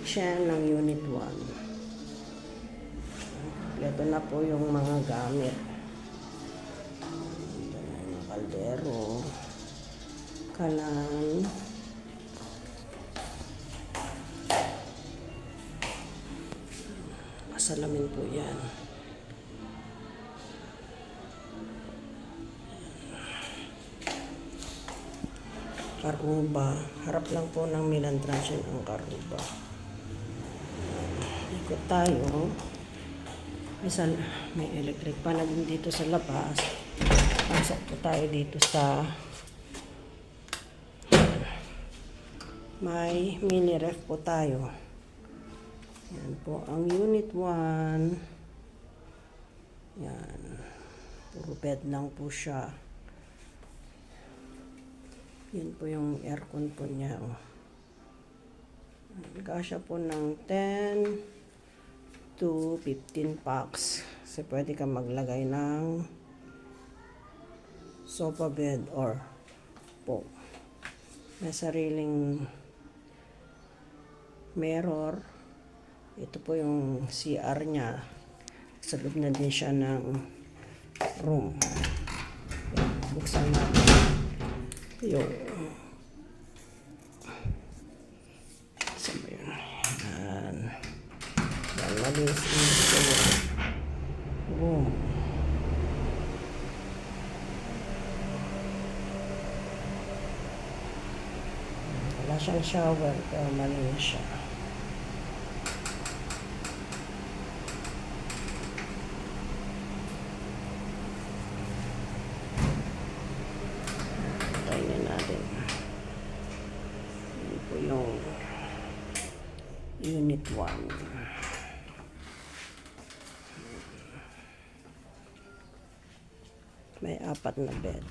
kitchen ng Unit 1. Ito na po yung mga gamit. Yung kaldero, kalan, salamin po yan. Karuba. Harap lang po ng Milan Transient ang Karuba. Ikot tayo. May electric pa na din dito sa labas. Pasok po tayo dito sa may mini ref po tayo. Yan po ang Unit 1. Yan. Puro bed lang po siya. Yan po yung aircon po niya. Oh. Kasya po ng 10 to 15 packs. Kasi pwede ka maglagay ng sofa bed or po. May sariling mirror. Ito po yung CR niya. Sa loob na din siya ng room. Buksan natin. Yung saan ba yun? Yan. Yan, malinis ito. Boom. Wala siyang shower pero malinis siya. Yung Unit 1. May 4 na bed.